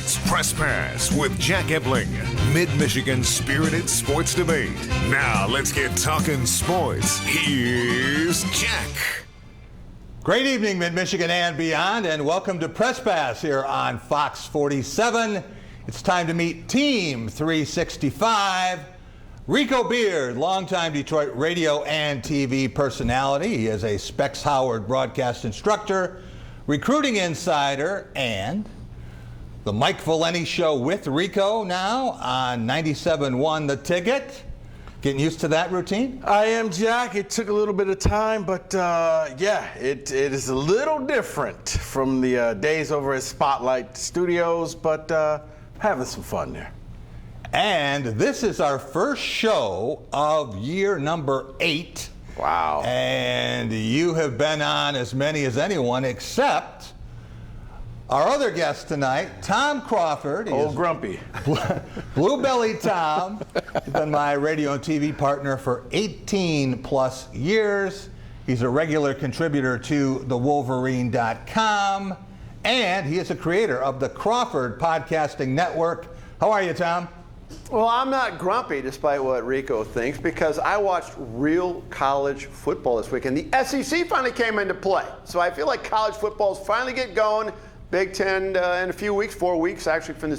It's Press Pass with Jack Ebling, Mid-Michigan's spirited sports debate. Now let's get talking sports. Here's Jack. Great evening, Mid-Michigan and beyond, and welcome to Press Pass here on Fox 47. It's time to meet Team 365. Rico Beard, longtime Detroit radio and TV personality. He is a Specs Howard broadcast instructor, recruiting insider, and the Mike Valeni Show with Rico now on 97.1 The Ticket. Getting used to that routine? I am, Jack. It took a little bit of time, but it is a little different from the days over at Spotlight Studios, but having some fun there. And this is our first show of year number 8. Wow. And you have been on as many as anyone except our other guest tonight, Tom Crawford. Old Grumpy. Blue Belly Tom. He's been my radio and TV partner for 18 plus years. He's a regular contributor to thewolverine.com, and he is a creator of the Crawford Podcasting Network. How are you, Tom? Well, I'm not grumpy, despite what Rico thinks, because I watched real college football this week, and the SEC finally came into play. So I feel like college football is finally getting going. Big Ten in a few weeks, 4 weeks actually from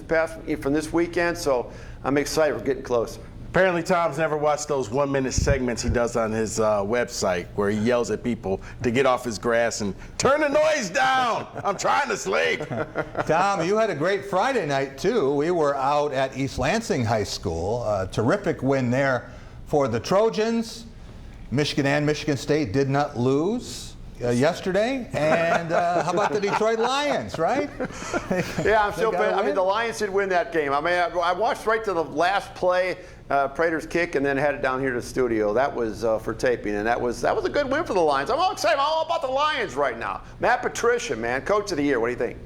this weekend. So I'm excited. We're getting close. Apparently, Tom's never watched those 1-minute segments he does on his website where he yells at people to get off his grass and turn the noise down. I'm trying to sleep. Tom, you had a great Friday night, too. We were out at East Lansing High School. A terrific win there for the Trojans. Michigan and Michigan State did not lose yesterday. And how about the Detroit Lions, right? Yeah, I'm still I mean, the Lions did win that game. I mean, I watched right to the last play. Prater's kick, and then headed down here to the studio. That was for taping, and that was a good win for the Lions. I'm all excited. I'm all about the Lions right now. Matt Patricia, man, Coach of the Year. What do you think?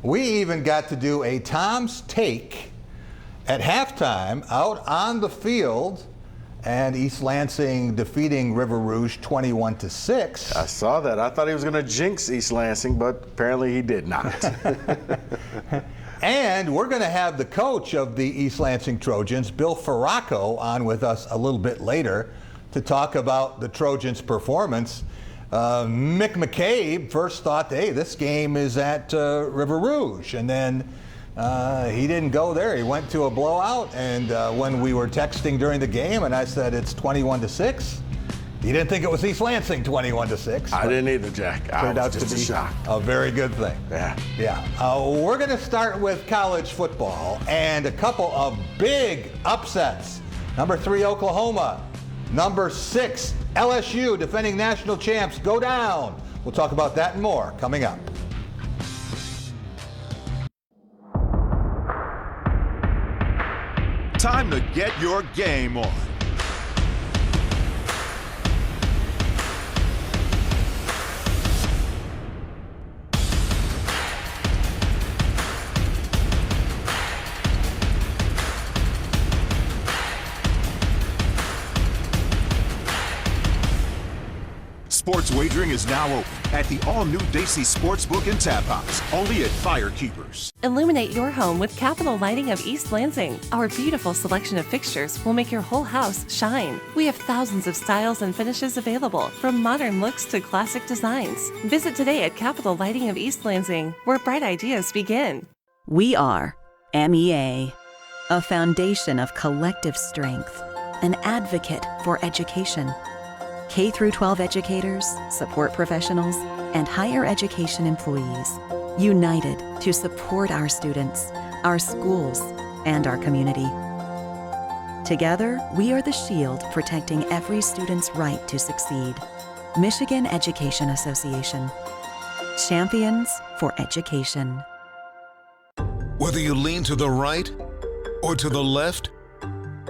We even got to do a Tom's Take at halftime out on the field, and East Lansing defeating River Rouge 21-6. I saw that. I thought he was going to jinx East Lansing, but apparently he did not. And we're going to have the coach of the East Lansing Trojans, Bill Feraco, on with us a little bit later to talk about the Trojans' performance. Mick McCabe first thought, hey, this game is at River Rouge. And then he didn't go there. He went to a blowout. And when we were texting during the game and I said it's 21-6, he didn't think it was East Lansing 21-6. I didn't either, Jack. Turned out to be a very good thing. Yeah. We're going to start with college football and a couple of big upsets. Number 3, Oklahoma. Number 6, LSU, defending national champs, go down. We'll talk about that and more coming up. Time to get your game on. Sports wagering is now open at the all-new Dacey Sportsbook and Tap House, only at Firekeepers. Illuminate your home with Capital Lighting of East Lansing. Our beautiful selection of fixtures will make your whole house shine. We have thousands of styles and finishes available, from modern looks to classic designs. Visit today at Capital Lighting of East Lansing, where bright ideas begin. We are MEA, a foundation of collective strength, an advocate for education. K-12 educators, support professionals, and higher education employees, united to support our students, our schools, and our community. Together, we are the shield protecting every student's right to succeed. Michigan Education Association. Champions for education. Whether you lean to the right or to the left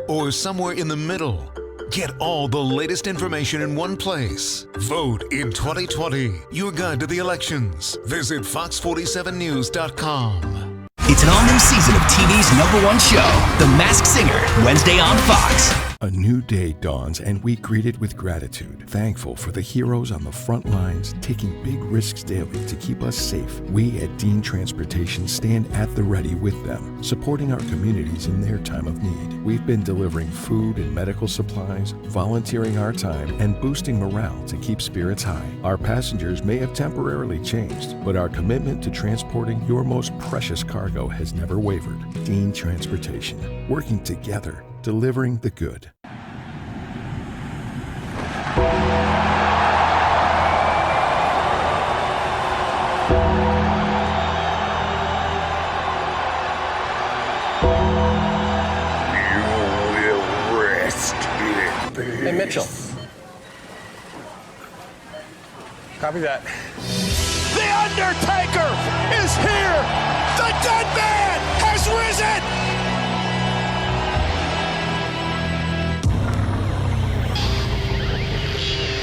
or somewhere in the middle, get all the latest information in one place. Vote in 2020. Your guide to the elections. Visit fox47news.com. It's an all-new season of TV's #1 show, The Masked Singer, Wednesday on Fox. A new day dawns and we greet it with gratitude, thankful for the heroes on the front lines taking big risks daily to keep us safe. We at Dean Transportation stand at the ready with them, supporting our communities in their time of need. We've been delivering food and medical supplies, volunteering our time, and boosting morale to keep spirits high. Our passengers may have temporarily changed, but our commitment to transporting your most precious cargo has never wavered. Dean Transportation, working together, delivering the good. Hey, Mitchell. Copy that. The Undertaker is here! The dead man has risen!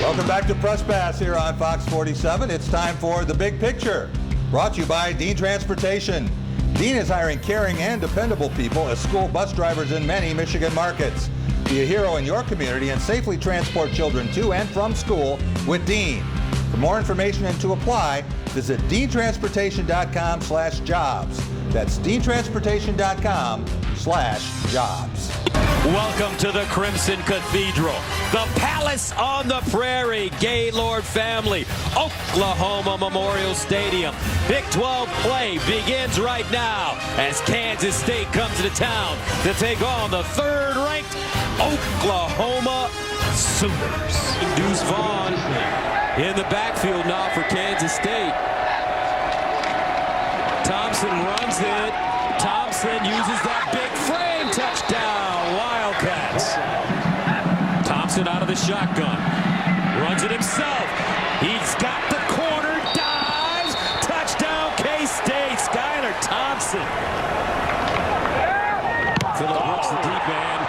Welcome back to Press Pass here on Fox 47. It's time for The Big Picture, brought to you by Dean Transportation. Dean is hiring caring and dependable people as school bus drivers in many Michigan markets. Be a hero in your community and safely transport children to and from school with Dean. For more information and to apply, visit deantransportation.com/jobs. That's deantransportation.com/jobs. Welcome to the Crimson Cathedral, the Palace on the Prairie, Gaylord family, Oklahoma Memorial Stadium. Big 12 play begins right now as Kansas State comes to town to take on the third-ranked Oklahoma Sooners. Deuce Vaughn in the backfield now for Kansas State. Thompson runs it. Thompson uses that big frame. Touchdown, Wildcats. Thompson out of the shotgun. Runs it himself. He's got the corner. Dives. Touchdown, K-State. Skylar Thompson. Phillip Brooks, the deep man.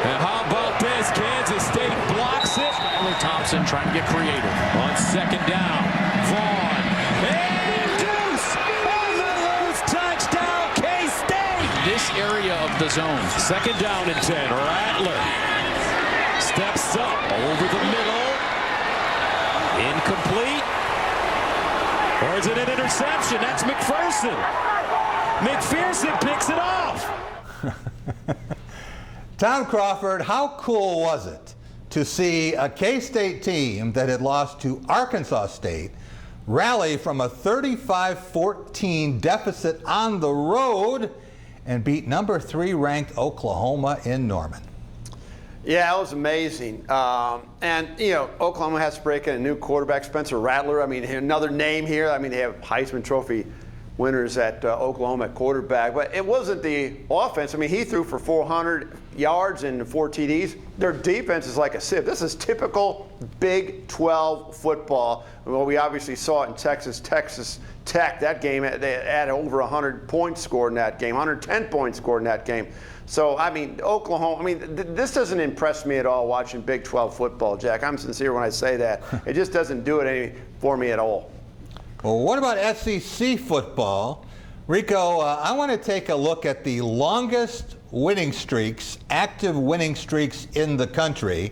And how about this? Kansas State blocks it. Skylar Thompson trying to get creative. On second down, Vaughn. And Deuce on the loose. Touchdown, K-State. This area of the zone. Second down and 10. Rattler steps up over the middle. Incomplete. Or is it an interception? That's McPherson. McPherson picks it off. Tom Crawford, how cool was it to see a K-State team that had lost to Arkansas State rally from a 35-14 deficit on the road and beat number 3 ranked Oklahoma in Norman? Yeah, it was amazing. And, you know, Oklahoma has to break in a new quarterback, Spencer Rattler. I mean, another name here. I mean, they have Heisman Trophy winners at Oklahoma at quarterback. But it wasn't the offense. I mean, he threw for 400 yards and 4 TDs. Their defense is like a sieve. This is typical Big 12 football. Well, we obviously saw it in Texas Tech. That game, they had over 100 points scored in that game, 110 points scored in that game. So, I mean, Oklahoma, I mean, this doesn't impress me at all watching Big 12 football, Jack. I'm sincere when I say that. It just doesn't do it for me at all. Well, what about SEC football? Rico, I want to take a look at the longest winning streaks, active winning streaks in the country.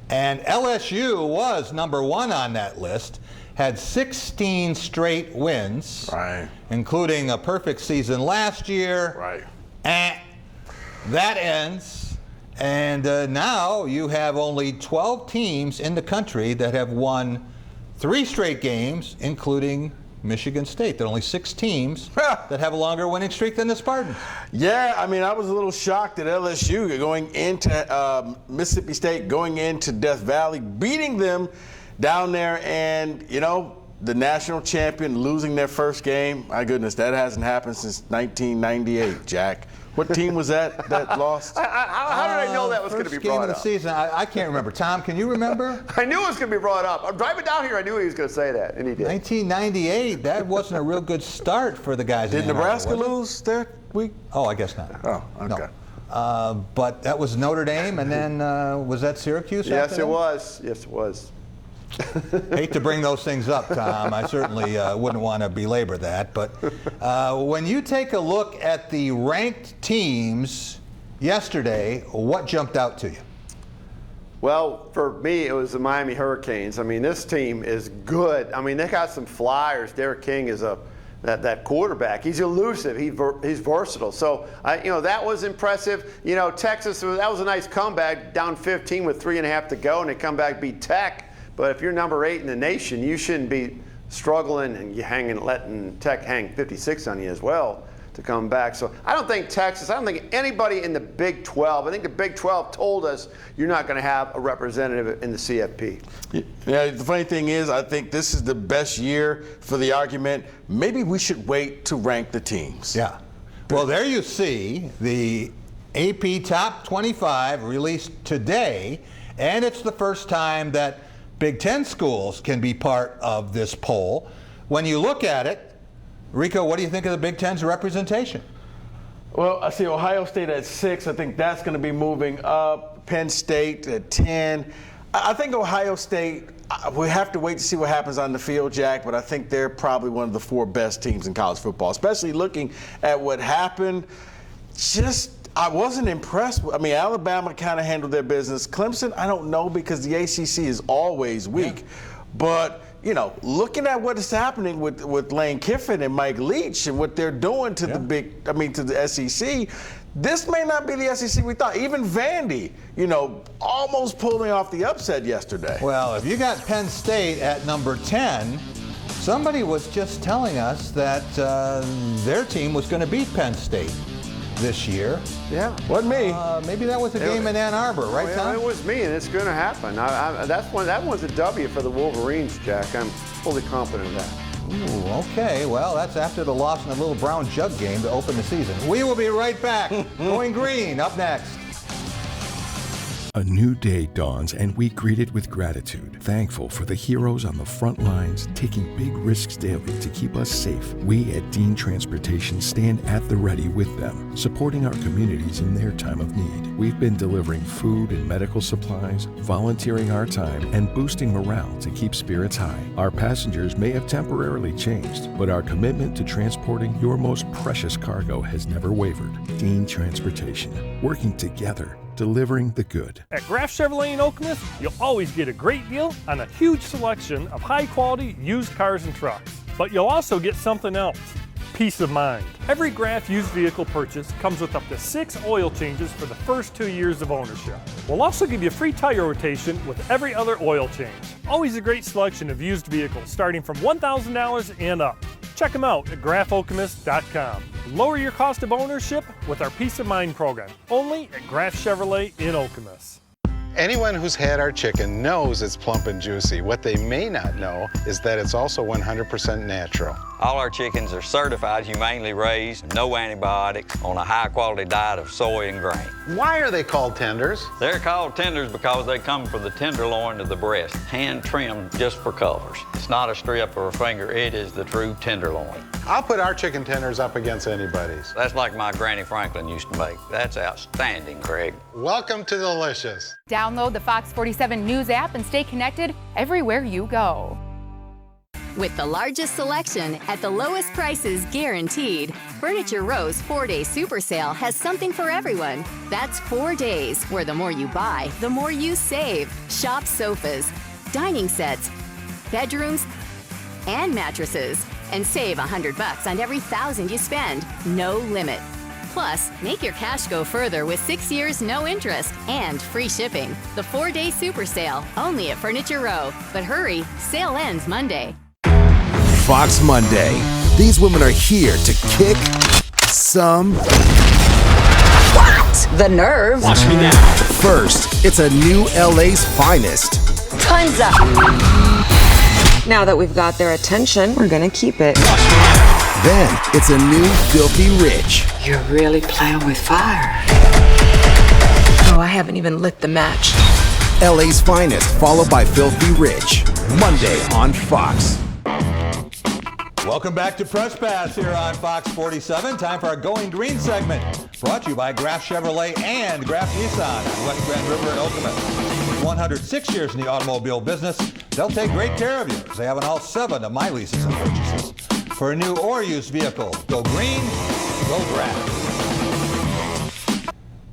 And LSU was number 1 on that list, had 16 straight wins, right, including a perfect season last year. Right. That ends, and now you have only 12 teams in the country that have won 3 straight games, including Michigan State. There are only 6 teams that have a longer winning streak than the Spartans. Yeah, I mean, I was a little shocked at LSU going into Mississippi State, going into Death Valley, beating them down there, and, you know, the national champion losing their first game. My goodness, that hasn't happened since 1998, Jack. What team was that lost? How did I know that was going to be brought up? First game of the season, I can't remember. Tom, can you remember? I knew it was going to be brought up. I'm driving down here, I knew he was going to say that, and he did. 1998, that wasn't a real good start for the guys. Did Nebraska lose that week? Oh, I guess not. Oh, okay. No. But that was Notre Dame, and then was that Syracuse? Yes, it was. Yes, it was. Hate to bring those things up, Tom. I certainly wouldn't want to belabor that. But when you take a look at the ranked teams yesterday, what jumped out to you? Well, for me, it was the Miami Hurricanes. I mean, this team is good. I mean, they got some flyers. Derek King is that quarterback. He's elusive. He's versatile. So, that was impressive. Texas, that was a nice comeback, down 15 with 3.5 to go, and they come back, beat Tech. But if you're number 8 in the nation, you shouldn't be struggling and letting Tech hang 56 on you as well to come back. So I don't think Texas, I don't think anybody in the Big 12, I think the Big 12 told us you're not going to have a representative in the CFP. Yeah, the funny thing is, I think this is the best year for the argument. Maybe we should wait to rank the teams. Yeah. Well, there you see the AP Top 25 released today, and it's the first time that Big Ten schools can be part of this poll. When you look at it, Rico, what do you think of the Big Ten's representation? Well, I see Ohio State at 6. I think that's going to be moving up. Penn State at 10. I think Ohio State, we have to wait to see what happens on the field, Jack, but I think they're probably one of the 4 best teams in college football, especially looking at what happened. I wasn't impressed. I mean, Alabama kind of handled their business. Clemson, I don't know, because the ACC is always weak. Yeah. But, looking at what is happening with Lane Kiffin and Mike Leach and what they're doing to to the SEC, this may not be the SEC we thought. Even Vandy, almost pulling off the upset yesterday. Well, if you got Penn State at number 10, somebody was just telling us that their team was going to beat Penn State this year. Yeah, wasn't me. Maybe that was a game in Ann Arbor, right, Tom? It was me, and it's going to happen. That one's a W for the Wolverines, Jack. I'm fully confident of that. Ooh, okay. Well, that's after the loss in the Little Brown Jug game to open the season. We will be right back. Going Green up next. A new day dawns and we greet it with gratitude, thankful for the heroes on the front lines taking big risks daily to keep us safe. We at Dean Transportation stand at the ready with them, supporting our communities in their time of need. We've been delivering food and medical supplies, volunteering our time, and boosting morale to keep spirits high. Our passengers may have temporarily changed, but our commitment to transporting your most precious cargo has never wavered. Dean Transportation, working together, delivering the good. At Graf Chevrolet in Okemos, you'll always get a great deal on a huge selection of high-quality used cars and trucks. But you'll also get something else, peace of mind. Every Graf used vehicle purchase comes with up to 6 oil changes for the first 2 years of ownership. We'll also give you free tire rotation with every other oil change. Always a great selection of used vehicles starting from $1,000 and up. Check them out at grafokemos.com. Lower your cost of ownership with our Peace of Mind program, only at Graf Chevrolet in Okemos. Anyone who's had our chicken knows it's plump and juicy. What they may not know is that it's also 100% natural. All our chickens are certified, humanely raised, no antibiotics, on a high-quality diet of soy and grain. Why are they called tenders? They're called tenders because they come from the tenderloin of the breast, hand-trimmed just for colors. It's not a strip or a finger, it is the true tenderloin. I'll put our chicken tenders up against anybody's. That's like my Granny Franklin used to make. That's outstanding, Craig. Welcome to Delicious. Download the Fox 47 News app and stay connected everywhere you go. With the largest selection at the lowest prices guaranteed, Furniture Row's 4-day super sale has something for everyone. That's 4 days where the more you buy, the more you save. Shop sofas, dining sets, bedrooms, and mattresses, and save $100 on every $1,000 you spend. No limit. Plus, make your cash go further with 6 years no interest and free shipping. The 4-day super sale, only at Furniture Row. But hurry, sale ends Monday. Fox Monday. These women are here to kick some. What? The nerve. Watch me now. First, it's a new LA's finest. Tons up. Now that we've got their attention, we're gonna keep it. Then, it's a new Filthy Rich. You're really playing with fire. Oh, I haven't even lit the match. LA's finest, followed by Filthy Rich. Monday on Fox. Welcome back to Press Pass here on Fox 47. Time for our Going Green segment. Brought to you by Graf Chevrolet and Graf Nissan in West Grand River and Okemos. 106 years in the automobile business. they'll take great care of you, as they have on all 7 of my leases and purchases. For a new or used vehicle, go green, go grass.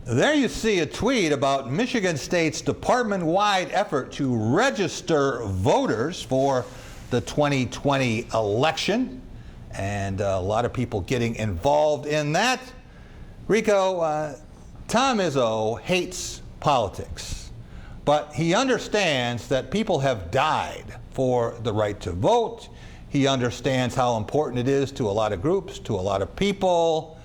There you see a tweet about Michigan State's department-wide effort to register voters for the 2020 election, and a lot of people getting involved in that. Rico, Tom Izzo hates politics, but he understands that people have died for the right to vote. He understands how important it is to a lot of groups, to a lot of people.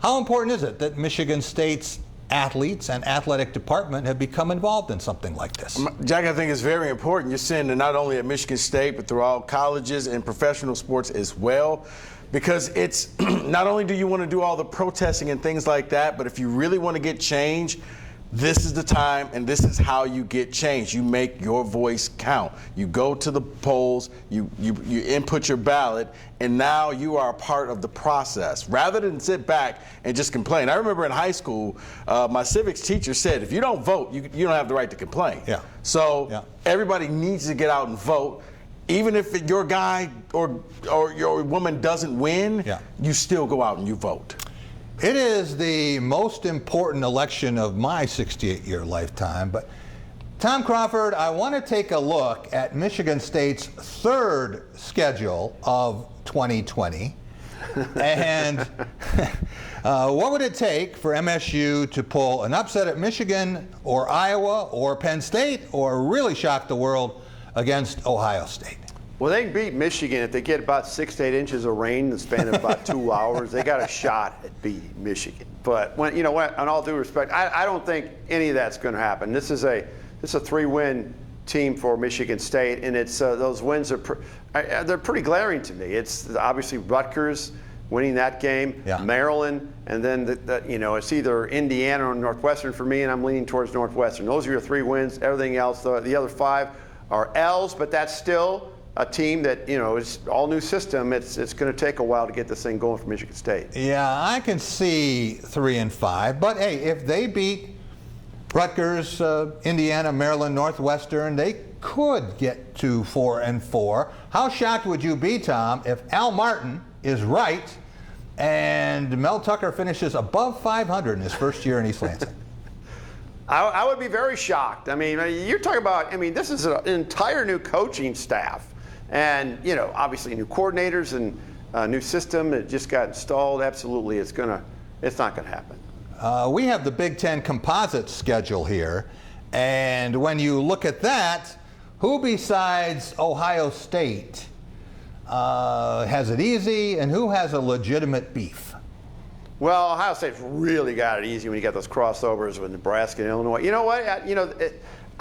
How important is it that Michigan State's athletes and athletic department have become involved in something like this? Jack, I think it's very important. You're seeing it not only at Michigan State, but throughout colleges and professional sports as well. Because it's not only do you want to do all the protesting and things like that, but if you really want to get change, this is the time, and this is how you get change. You make your voice count. You go to the polls, you input your ballot, and now you are a part of the process, rather than sit back and just complain. I remember in high school, my civics teacher said, if you don't vote, you don't have the right to complain. Yeah. So everybody needs to get out and vote. Even if your guy or your woman doesn't win, you still go out and you vote. It is the most important election of my 68-year lifetime, but Tom Crawford, I want to take a look at Michigan State's 3rd schedule of 2020. And what would it take for MSU to pull an upset at Michigan or Iowa or Penn State, or really shock the world against Ohio State? Well, they can beat Michigan if they get about 6 to 8 inches of rain in the span of about 2 hours. They got a shot at beating Michigan. But when, you know, on all due respect, I don't think any of that's going to happen. This is a 3-win team for Michigan State, and it's those wins they're pretty glaring to me. It's obviously Rutgers winning that game, Maryland, and then it's either Indiana or Northwestern for me, and I'm leaning towards Northwestern. Those are your 3 wins. Everything else, the other 5 are L's, but that's still a team that, is all new system. It's going to take a while to get this thing going for Michigan State. Yeah, I can see 3 and 5, but hey, if they beat Rutgers, Indiana, Maryland, Northwestern, they could get to 4 and 4. How shocked would you be, Tom, if Al Martin is right and Mel Tucker finishes above 500 in his first year in East Lansing? I would be very shocked. I mean, you're talking about, this is an entire new coaching staff. And, obviously new coordinators and a new system that just got installed. Absolutely, it's not going to happen. We have the Big Ten Composite Schedule here. And when you look at that, who besides Ohio State has it easy, and who has a legitimate beef? Well, Ohio State's really got it easy when you got those crossovers with Nebraska and Illinois. You know what?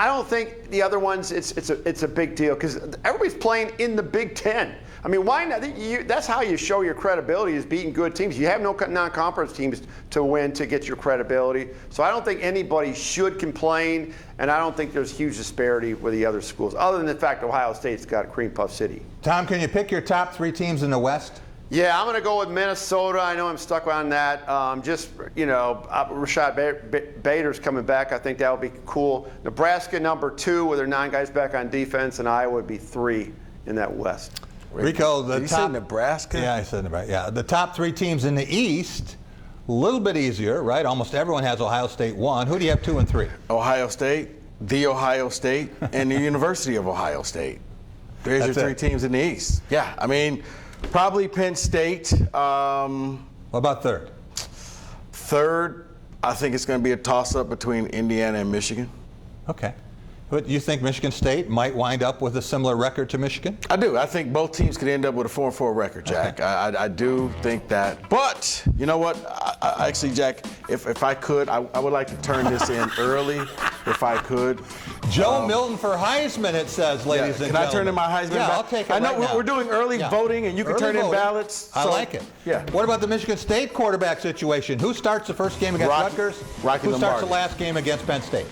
I don't think the other ones, it's a big deal because everybody's playing in the Big Ten. I mean, why not? That's how you show your credibility, is beating good teams. You have no non-conference teams to win to get your credibility. So I don't think anybody should complain, and I don't think there's huge disparity with the other schools, other than the fact Ohio State's got Cream Puff City. Tom, can you pick your top 3 teams in the West? Yeah, I'm going to go with Minnesota. I know I'm stuck on that. Rashad Bader's coming back. I think that would be cool. Nebraska, number 2, with their 9 guys back on defense, and Iowa would be 3 in that West. Rico, Did you say Nebraska? Yeah, I said Nebraska. Yeah, the top 3 teams in the East, a little bit easier, right? Almost everyone has Ohio State 1. Who do you have 2 and 3? Ohio State, the Ohio State, and the University of Ohio State. There's your 3 teams in the East. Yeah, probably Penn State. What about 3rd? 3rd, I think it's going to be a toss-up between Indiana and Michigan. Okay. But you think Michigan State might wind up with a similar record to Michigan? I do. I think both teams could end up with a 4-4 record, Jack. Okay. I do think that. But you know what? Actually, Jack, if I could, I would like to turn this in early, if I could. Joe Milton for Heisman, it says, ladies and gentlemen. Can I turn in my Heisman? Yeah, I'll take it. I know right now. We're doing early voting, and you can turn in ballots. I like it. Yeah. What about the Michigan State quarterback situation? Who starts the first game against Rutgers? Who starts the last game against Penn State?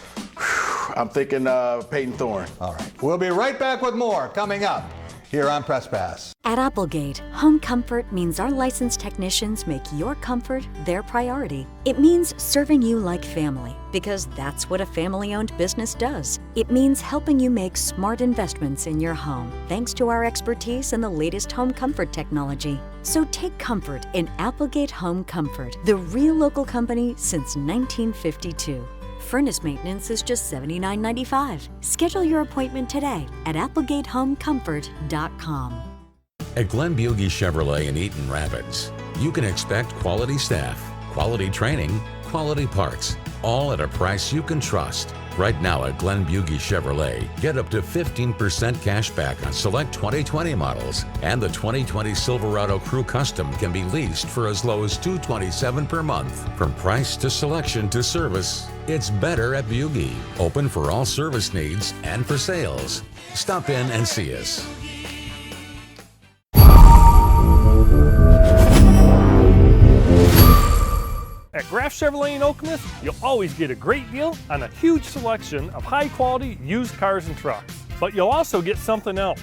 I'm thinking Peyton Thorne. All right. We'll be right back with more coming up here on Press Pass. At Applegate, home comfort means our licensed technicians make your comfort their priority. It means serving you like family, because that's what a family-owned business does. It means helping you make smart investments in your home, thanks to our expertise in the latest home comfort technology. So take comfort in Applegate Home Comfort, the real local company since 1952. Furnace maintenance is just $79.95. Schedule your appointment today at ApplegateHomeComfort.com. At Glenn Bugie Chevrolet in Eaton Rapids, you can expect quality staff, quality training, quality parts, all at a price you can trust. Right now at Glenn Bugie Chevrolet, get up to 15% cash back on select 2020 models, and the 2020 Silverado Crew Custom can be leased for as low as $227 per month. From price to selection to service, it's better at Bugie. Open for all service needs and for sales. Stop in and see us. At Graff Chevrolet in Okemos, you'll always get a great deal on a huge selection of high-quality used cars and trucks. But you'll also get something else: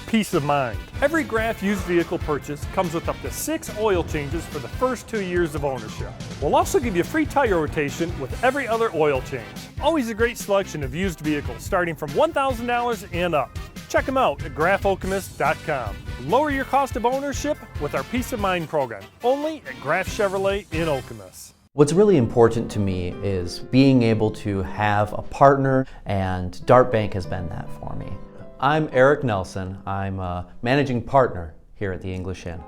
peace of mind. Every Graff used vehicle purchase comes with up to 6 oil changes for the first 2 years of ownership. We'll also give you free tire rotation with every other oil change. Always a great selection of used vehicles starting from $1,000 and up. Check them out at graffokemos.com. Lower your cost of ownership with our Peace of Mind program, only at Graff Chevrolet in Okemos. What's really important to me is being able to have a partner, and Dart Bank has been that for me. I'm Eric Nelson. I'm a managing partner here at the English Inn.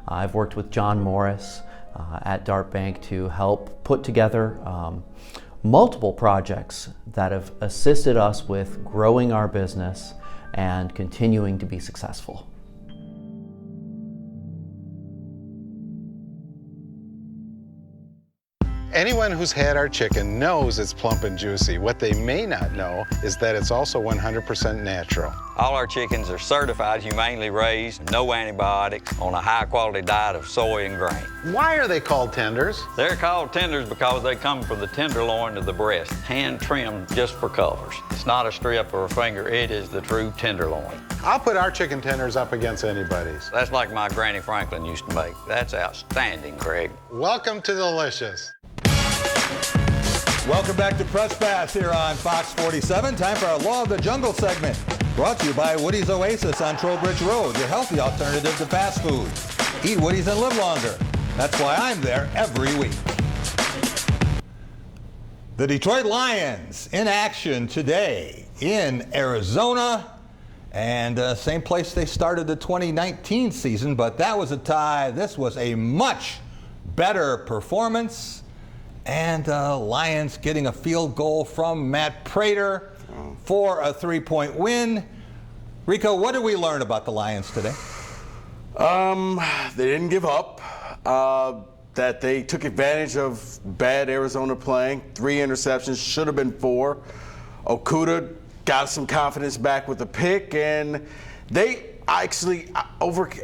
I've worked with John Morris at Dart Bank to help put together multiple projects that have assisted us with growing our business and continuing to be successful. Anyone who's had our chicken knows it's plump and juicy. What they may not know is that it's also 100% natural. All our chickens are certified humanely raised, no antibiotics, on a high-quality diet of soy and grain. Why are they called tenders? They're called tenders because they come from the tenderloin of the breast, hand-trimmed just for colors. It's not a strip or a finger, it is the true tenderloin. I'll put our chicken tenders up against anybody's. That's like my Granny Franklin used to make. That's outstanding, Craig. Welcome to Delicious. Welcome back to Press Pass here on Fox 47. Time for our Law of the Jungle segment. Brought to you by Woody's Oasis on Trowbridge Road, your healthy alternative to fast food. Eat Woody's and live longer. That's why I'm there every week. The Detroit Lions in action today in Arizona. And same place they started the 2019 season, but that was a tie. This was a much better performance. And Lions getting a field goal from Matt Prater for a 3-point win. Rico, what did we learn about the Lions today? They didn't give up. That they took advantage of bad Arizona playing. 3 interceptions, should have been 4. Okudah got some confidence back with the pick, and they actually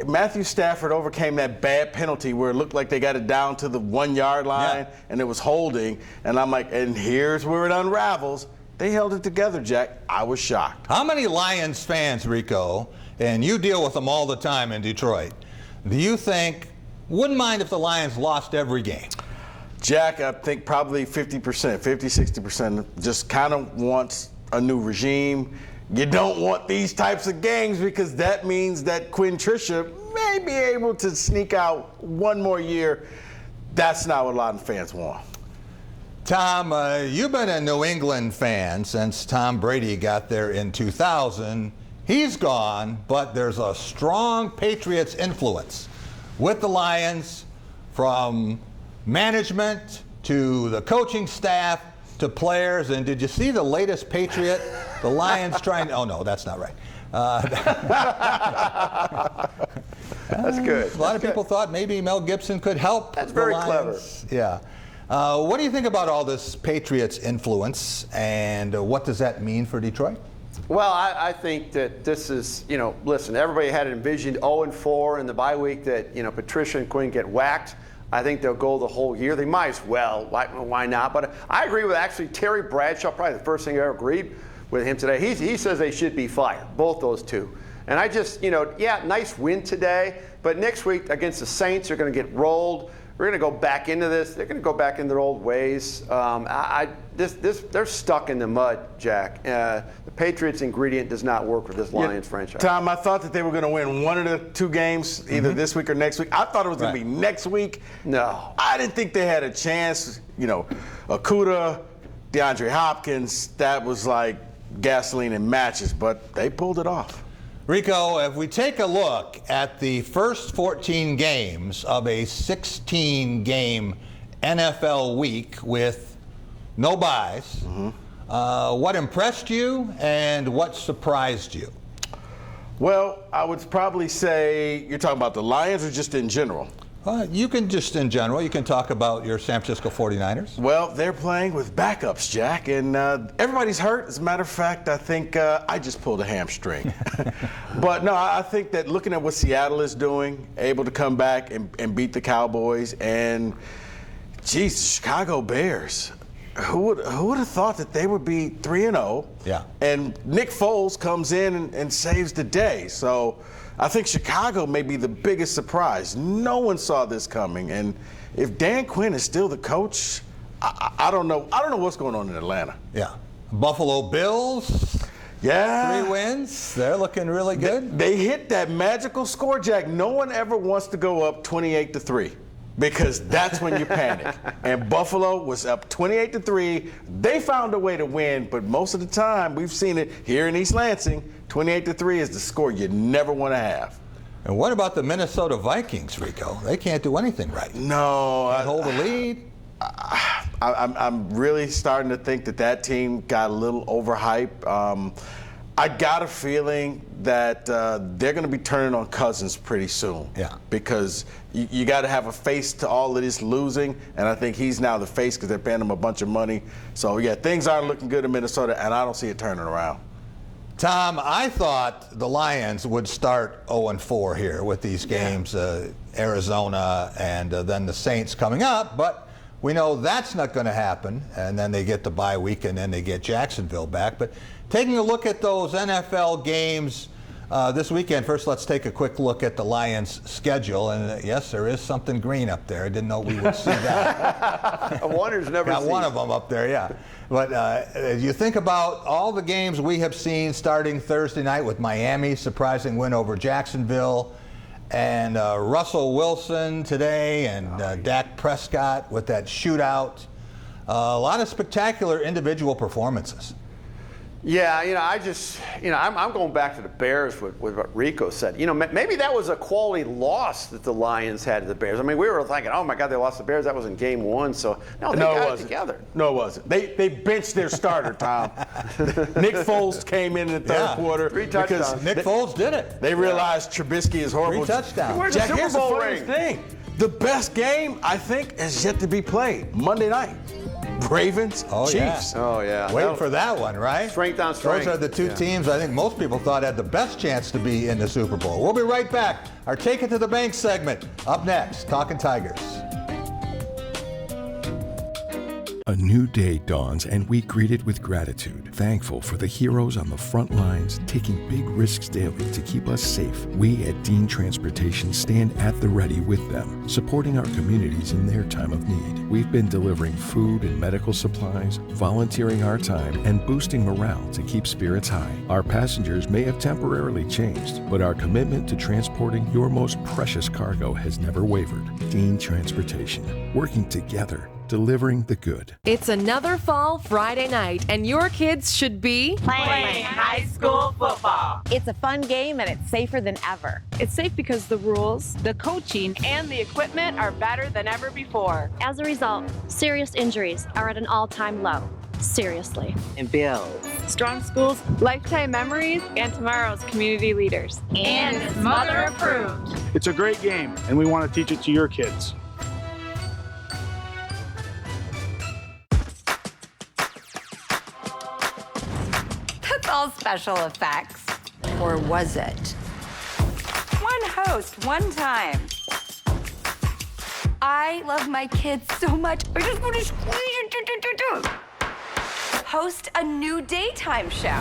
Matthew Stafford overcame that bad penalty where it looked like they got it down to the 1-yard line and it was holding. And I'm like, and here's where it unravels. They held it together, Jack. I was shocked. How many Lions fans, Rico, and you deal with them all the time in Detroit, do you think wouldn't mind if the Lions lost every game? Jack, I think probably 50%, 50, 60% just kind of wants a new regime. You don't want these types of games because that means that Quinn Trisha may be able to sneak out one more year. That's not what a lot of fans want. Tom, you've been a New England fan since Tom Brady got there in 2000. He's gone, but there's a strong Patriots influence with the Lions, from management to the coaching staff to players. And did you see the latest Patriot? The Lions trying to, oh no, that's not right. That's good. A lot of people thought maybe Mel Gibson could help. That's very clever. Yeah. What do you think about all this Patriots influence, and what does that mean for Detroit? Well, I think that this is, listen, everybody had envisioned 0-4 in the bye week that, Patricia and Quinn get whacked. I think they'll go the whole year. They might as well. Why not? But I agree with actually Terry Bradshaw, probably the first thing I ever agreed with him today. He says they should be fired, both those two. And I just, nice win today, but next week against the Saints, they're going to get rolled. We're going to go back into this. They're going to go back in their old ways. They're stuck in the mud, Jack. The Patriots ingredient does not work with this Lions franchise. Tom, I thought that they were going to win one of the two games, either this week or next week. I thought it was going to be next week. No. I didn't think they had a chance. Okudah, DeAndre Hopkins, that was like gasoline and matches, but they pulled it off. Rico, if we take a look at the first 14 games of a 16-game NFL week with no buys, what impressed you and what surprised you? Well, I would probably say you're talking about the Lions or just in general? You can just in general. You can talk about your San Francisco 49ers. Well, they're playing with backups, Jack, and everybody's hurt. As a matter of fact, I think I just pulled a hamstring. But no, I think that looking at what Seattle is doing, able to come back and beat the Cowboys, and geez, Chicago Bears. Who would have thought that they would be 3-0? Yeah. And Nick Foles comes in and saves the day. So I think Chicago may be the biggest surprise. No one saw this coming. And if Dan Quinn is still the coach, I don't know. I don't know what's going on in Atlanta. Yeah. Buffalo Bills. Yeah. 3 wins. They're looking really good. They hit that magical score, Jack. No one ever wants to go up 28-3. Because that's when you panic. And Buffalo was up 28-3. They found a way to win, but most of the time, we've seen it here in East Lansing, 28-3 is the score you never want to have. And what about the Minnesota Vikings, Rico? They can't do anything right. No. Can't hold a lead. I'm really starting to think that team got a little overhyped. I got a feeling that they're going to be turning on Cousins pretty soon. Yeah. Because you got to have a face to all of this losing, and I think he's now the face because they're paying him a bunch of money. So, yeah, things aren't looking good in Minnesota, and I don't see it turning around. Tom, I thought the Lions would start 0-4 here with these games, Arizona and then the Saints coming up, but we know that's not going to happen, and then they get the bye week, and then they get Jacksonville back. But taking a look at those NFL games this weekend, first let's take a quick look at the Lions' schedule. And yes, there is something green up there. I didn't know we would see that. A wonder's never Got seen. one of them up there, yeah. But as you think about all the games we have seen starting Thursday night with Miami, surprising win over Jacksonville, and Russell Wilson today, and Dak Prescott with that shootout. A lot of spectacular individual performances. Yeah, I'm going back to the Bears with what Rico said. Maybe that was a quality loss that the Lions had to the Bears. I mean, we were thinking, oh my God, they lost the Bears. That was in game 1. So no, they got it together. No, it wasn't. They benched their starter, Tom. Nick Foles came in the third quarter. 3 touchdowns. Nick Foles did it. They realized Trubisky is horrible. 3 touchdowns. Where's Jack, the here's Super the Bowl funniest ring? thing. The best game, I think, is yet to be played. Monday night. Ravens, Chiefs. Oh, yeah. Waiting for that one, right? Strength on strength. Those are the two teams I think most people thought had the best chance to be in the Super Bowl. We'll be right back. Our Take It to the Bank segment. Up next, Talking Tigers. A new day dawns and we greet it with gratitude, thankful for the heroes on the front lines taking big risks daily to keep us safe. We at Dean Transportation stand at the ready with them, supporting our communities in their time of need. We've been delivering food and medical supplies, volunteering our time, and boosting morale to keep spirits high. Our passengers may have temporarily changed, but our commitment to transporting your most precious cargo has never wavered. Dean Transportation, working together, delivering the good. It's another fall Friday night, and your kids should be playing high school football. It's a fun game, and it's safer than ever. It's safe because the rules, the coaching, and the equipment are better than ever before. As a result, serious injuries are at an all-time low. Seriously. And builds strong schools, lifetime memories, and tomorrow's community leaders. And it's mother approved. It's a great game, and we want to teach it to your kids. All special effects. Or was it? One host, one time. I love my kids so much. I just want to squeeze it. Host a new daytime show.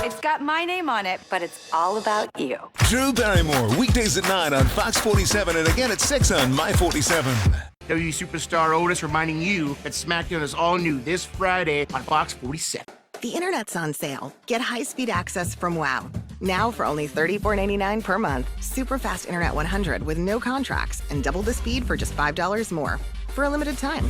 It's got my name on it, but it's all about you. Drew Barrymore, weekdays at 9 on Fox 47 and again at 6 on My 47. WWE superstar Otis reminding you that SmackDown is all new this Friday on Fox 47. The internet's on sale. Get high-speed access from WOW. Now for only $34.99 per month. Super fast internet 100 with no contracts and double the speed for just $5 more. For a limited time.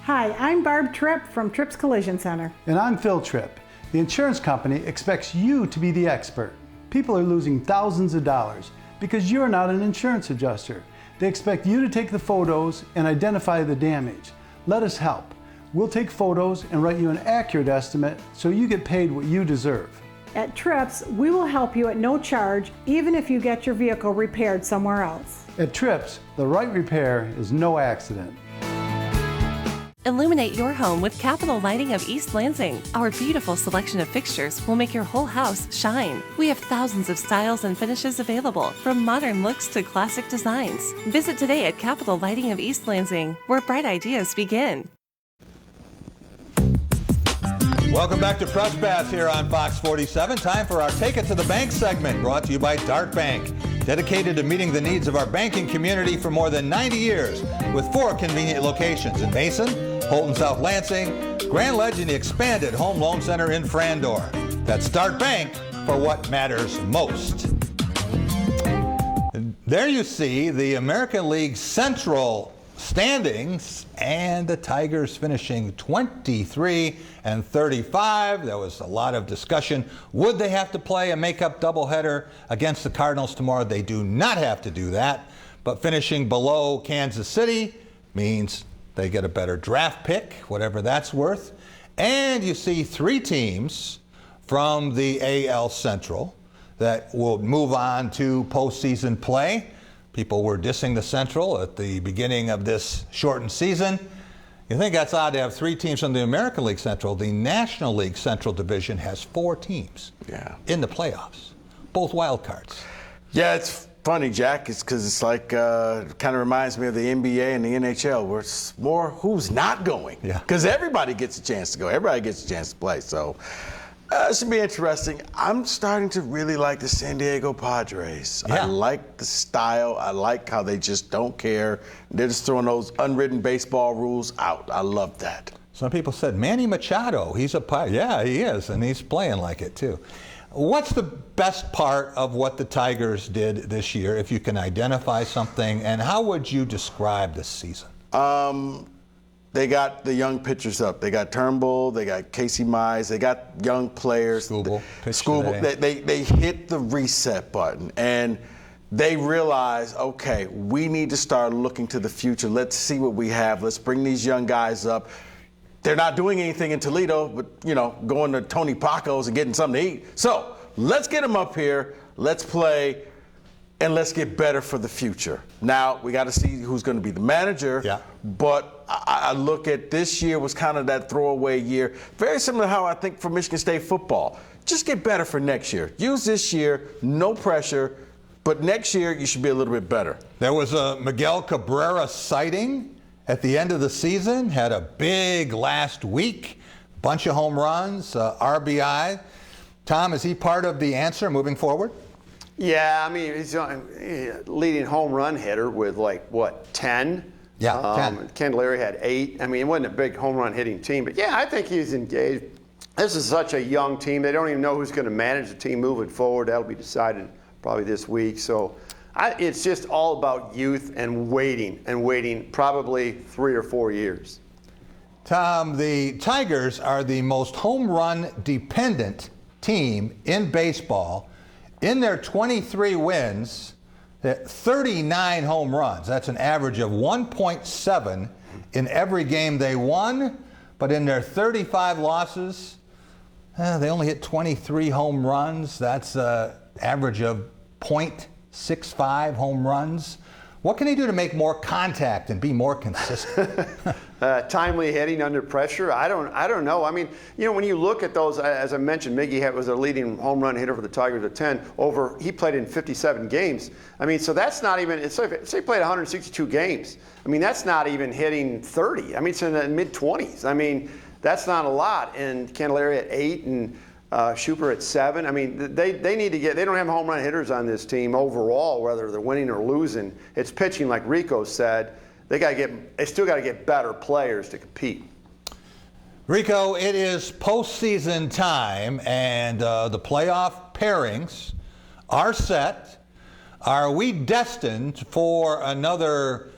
Hi, I'm Barb Tripp from Tripp's Collision Center. And I'm Phil Tripp. The insurance company expects you to be the expert. People are losing thousands of dollars because you're not an insurance adjuster. They expect you to take the photos and identify the damage. Let us help. We'll take photos and write you an accurate estimate so you get paid what you deserve. At Tripp's, we will help you at no charge, even if you get your vehicle repaired somewhere else. At Tripp's, the right repair is no accident. Illuminate your home with Capital Lighting of East Lansing. Our beautiful selection of fixtures will make your whole house shine. We have thousands of styles and finishes available, from modern looks to classic designs. Visit today at Capital Lighting of East Lansing, where bright ideas begin. Welcome back to Press Pass here on Fox 47. Time for our Take It to the Bank segment, brought to you by Dart Bank. Dedicated to meeting the needs of our banking community for more than 90 years, with 4 convenient locations in Mason, Holton, South Lansing, Grand Ledge, and the expanded Home Loan Center in Frandor. That's Dart Bank for what matters most. And there you see the American League Central standings, and the Tigers finishing 23-35. There was a lot of discussion. Would they have to play a makeup doubleheader against the Cardinals tomorrow? They do not have to do that, but finishing below Kansas City means they get a better draft pick, whatever that's worth. And you see 3 teams from the AL Central that will move on to postseason play. People were dissing the Central at the beginning of this shortened season. You think that's odd to have 3 teams from the American League Central. The National League Central Division has 4 teams in the playoffs, both wild cards. Yeah, it's funny, Jack. It's because it's like, kind of reminds me of the NBA and the NHL, where it's more who's not going. Yeah. Because everybody gets a chance to go. Everybody gets a chance to play. So it should be interesting. I'm starting to really like the San Diego Padres. Yeah. I like the style. I like how they just don't care. They're just throwing those unwritten baseball rules out. I love that. Some people said Manny Machado, he's a Padre. Yeah, he is, and he's playing like it too. What's the best part of what the Tigers did this year, if you can identify something, and how would you describe this season? They got the young pitchers up. They got Turnbull, they got Casey Mize, they got young players. They hit the reset button, and they realize, okay, we need to start looking to the future. Let's see what we have. Let's bring these young guys up. They're not doing anything in Toledo, but, going to Tony Paco's and getting something to eat. So let's get them up here. Let's play, and let's get better for the future. Now, we got to see who's going to be the manager. Yeah. But I look at this year was kind of that throwaway year. Very similar to how I think for Michigan State football. Just get better for next year. Use this year, no pressure, but next year you should be a little bit better. There was a Miguel Cabrera sighting at the end of the season. Had a big last week, bunch of home runs, RBI. Tom, is he part of the answer moving forward? Yeah, I mean, he's a leading home run hitter with 10? Yeah, 10. Candelaria had 8. I mean, it wasn't a big home run hitting team, but yeah, I think he's engaged. This is such a young team. They don't even know who's going to manage the team moving forward. That'll be decided probably this week. So it's just all about youth and waiting probably 3 or 4 years. Tom, the Tigers are the most home run dependent team in baseball. In their 23 wins, 39 home runs. That's an average of 1.7 in every game they won. But in their 35 losses, they only hit 23 home runs. That's an average of 0.65 home runs. What can he do to make more contact and be more consistent? Timely hitting under pressure. I don't know. I mean, when you look at those, as I mentioned, Miggy was a leading home run hitter for the Tigers at 10. He played in 57 games. I mean, so that's not even. Say he played 162 games. I mean, that's not even hitting 30. I mean, it's in the mid-20s. I mean, That's not a lot. And Candelaria at 8 and Schuper at 7. I mean, they need to get. They don't have home run hitters on this team overall, whether they're winning or losing. It's pitching, like Rico said. They still got to get better players to compete. Rico, it is postseason time, and the playoff pairings are set. Are we destined for another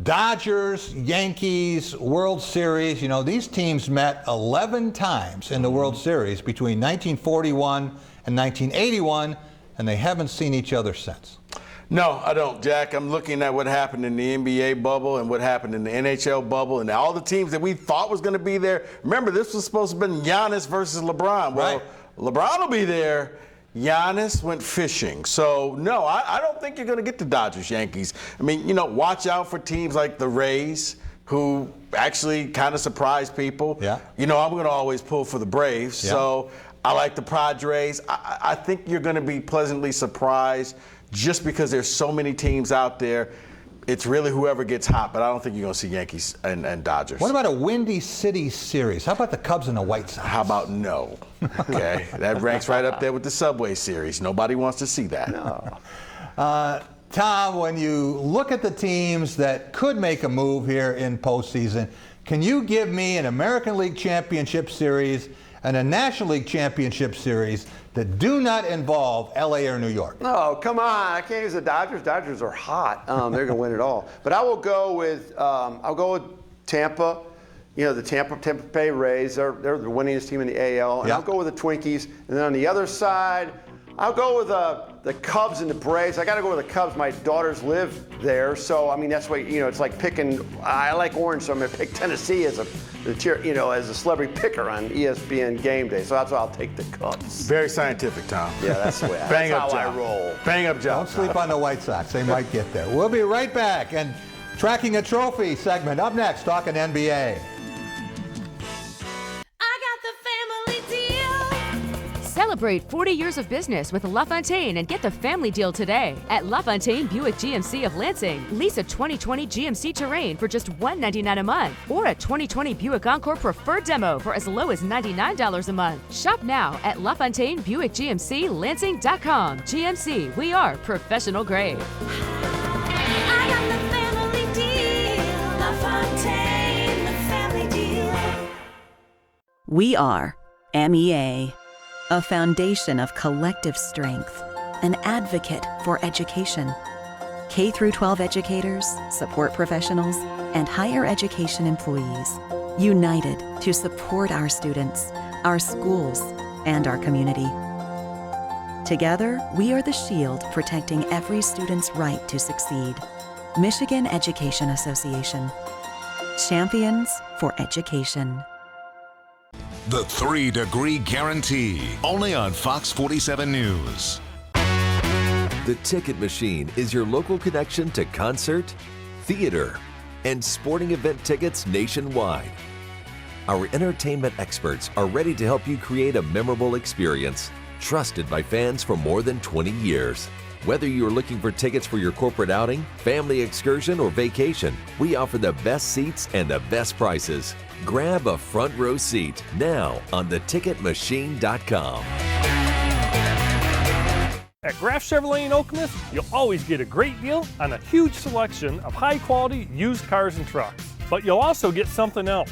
Dodgers-Yankees World Series? You know, these teams met 11 times in the World Series between 1941 and 1981, and they haven't seen each other since. No, I don't, Jack. I'm looking at what happened in the NBA bubble and what happened in the NHL bubble and all the teams that we thought was going to be there. Remember, this was supposed to have been Giannis versus LeBron. Well, LeBron will be there. Giannis went fishing. So, no, I don't think you're going to get the Dodgers-Yankees. I mean, you know, watch out for teams like the Rays, who actually kind of surprise people. Yeah. You know, I'm going to always pull for the Braves. Yeah. So I like the Padres. I think you're going to be pleasantly surprised just because there's so many teams out there. It's really whoever gets hot, but I don't think you're going to see Yankees and Dodgers. What about a Windy City series? How about the Cubs and the White Sox? How about no? Okay, that ranks right up there with the Subway Series. Nobody wants to see that. No. Tom, when you look at the teams that could make a move here in postseason, can you give me an American League Championship Series and a National League Championship Series that do not involve LA or New York? No, come on. I can't use the Dodgers. Dodgers are hot. They're going to win it all. But I will go with Tampa. You know, the Tampa Bay Rays. They're the winningest team in the AL. And I'll go with the Twinkies. And then on the other side, I'll go with the Cubs and the Braves. I got to go with the Cubs. My daughters live there, so I mean that's why it's like picking. I like orange, so I'm going to pick Tennessee as a celebrity picker on ESPN Game Day. So that's why I'll take the Cubs. Very scientific, Tom. Yeah, that's the way. Bang that's up how job. I roll. Bang up job. Don't sleep on the White Sox. They might get there. We'll be right back and tracking a trophy segment up next, talking NBA. Celebrate 40 years of business with LaFontaine and get the family deal today. At LaFontaine Buick GMC of Lansing, lease a 2020 GMC Terrain for just $199 a month or a 2020 Buick Encore Preferred Demo for as low as $99 a month. Shop now at LaFontaine Buick GMC Lansing.com. GMC, we are professional grade. I got the family deal. LaFontaine, the family deal. We are MEA, a foundation of collective strength, an advocate for education. K-12 educators, support professionals, and higher education employees, united to support our students, our schools, and our community. Together, we are the shield protecting every student's right to succeed. Michigan Education Association. Champions for education. The 3-Degree Guarantee, only on Fox 47 News. The Ticket Machine is your local connection to concert, theater, and sporting event tickets nationwide. Our entertainment experts are ready to help you create a memorable experience, trusted by fans for more than 20 years. Whether you're looking for tickets for your corporate outing, family excursion, or vacation, we offer the best seats and the best prices. Grab a front row seat now on theticketmachine.com. At Graff Chevrolet in Okemos, you'll always get a great deal on a huge selection of high-quality used cars and trucks. But you'll also get something else: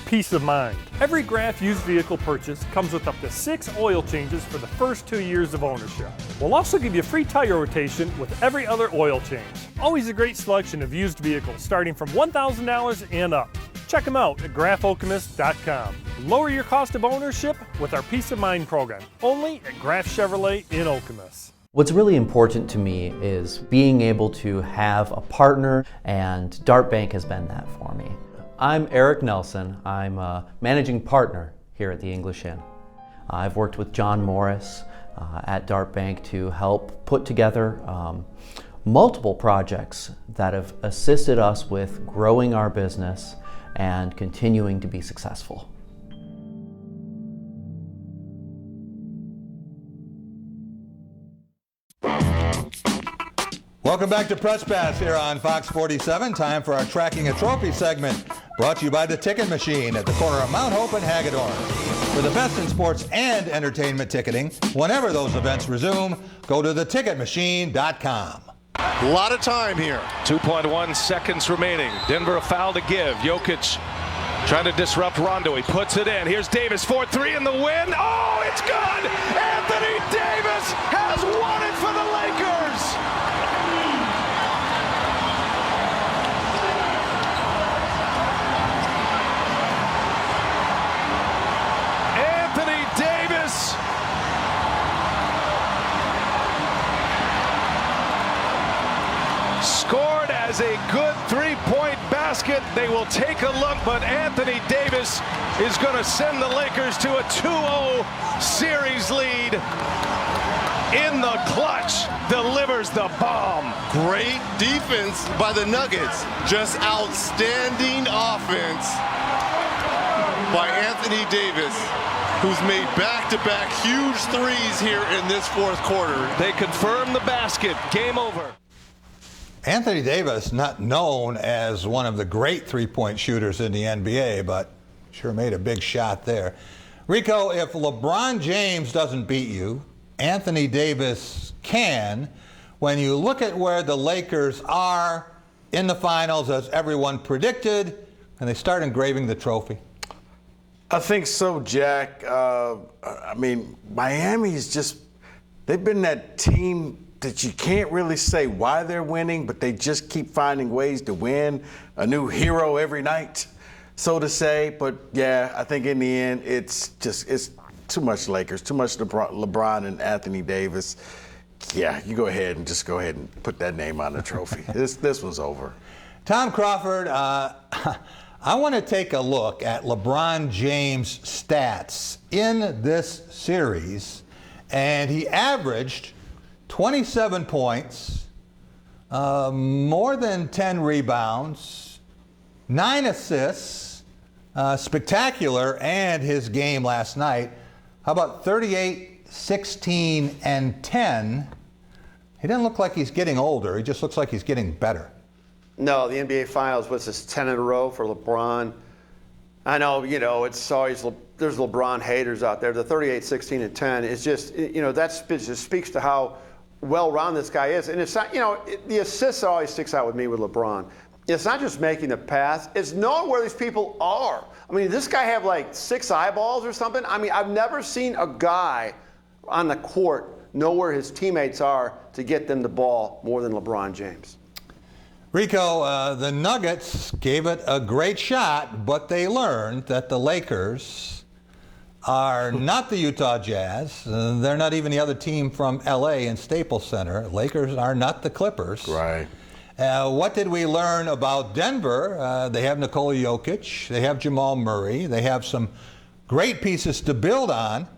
peace of mind. Every Graff used vehicle purchase comes with up to 6 oil changes for the first 2 years of ownership. We'll also give you a free tire rotation with every other oil change. Always a great selection of used vehicles starting from $1,000 and up. Check them out at graffokemus.com. Lower your cost of ownership with our Peace of Mind program, only at Graff Chevrolet in Okemos. What's really important to me is being able to have a partner, and Dart Bank has been that for me. I'm Eric Nelson. I'm a managing partner here at the English Inn. I've worked with John Morris at Dart Bank to help put together multiple projects that have assisted us with growing our business and continuing to be successful. Welcome back to Press Pass here on Fox 47. Time for our Tracking a Trophy segment, brought to you by the Ticket Machine at the corner of Mount Hope and Hagedorn. For the best in sports and entertainment ticketing, whenever those events resume, go to theticketmachine.com. A lot of time here. 2.1 seconds remaining. Denver a foul to give. Jokic trying to disrupt Rondo. He puts it in. Here's Davis, 4-3 in the win. Oh, it's good! Anthony Davis has won it for the Lakers! Scored as a good three-point basket. They will take a look, but Anthony Davis is going to send the Lakers to a 2-0 series lead. In the clutch, delivers the bomb. Great defense by the Nuggets. Just outstanding offense by Anthony Davis, who's made back-to-back huge threes here in this fourth quarter. They confirm the basket. Game over. Anthony Davis, not known as one of the great three-point shooters in the NBA, but sure made a big shot there. Rico, if LeBron James doesn't beat you, Anthony Davis can. When you look at where the Lakers are in the finals, as everyone predicted, and they start engraving the trophy. I think so, Jack. I mean, Miami's just, they've been that team that you can't really say why they're winning, but they just keep finding ways to win. A new hero every night, so to say. But yeah, I think in the end, it's too much Lakers, too much LeBron and Anthony Davis. Yeah, you go ahead and put that name on the trophy. This one's over. Tom Crawford, I want to take a look at LeBron James' stats in this series, and he averaged 27 points, more than 10 rebounds, 9 assists, spectacular, and his game last night. How about 38, 16, and 10? He doesn't look like he's getting older. He just looks like he's getting better. No, the NBA Finals, what's this, 10 in a row for LeBron? I know, it's always, there's LeBron haters out there. The 38, 16, and 10 is just, that just speaks to how well-rounded this guy is. And it's not, the assists always sticks out with me with LeBron. It's not just making the pass, it's knowing where these people are. I mean, this guy have like 6 eyeballs or something? I mean, I've never seen a guy on the court know where his teammates are to get them the ball more than LeBron James. Rico, the Nuggets gave it a great shot, but they learned that the Lakers are not the Utah Jazz. They're not even the other team from LA in Staples Center. Lakers are not the Clippers. Right. What did we learn about Denver? They have Nikola Jokic. They have Jamal Murray. They have some great pieces to build on.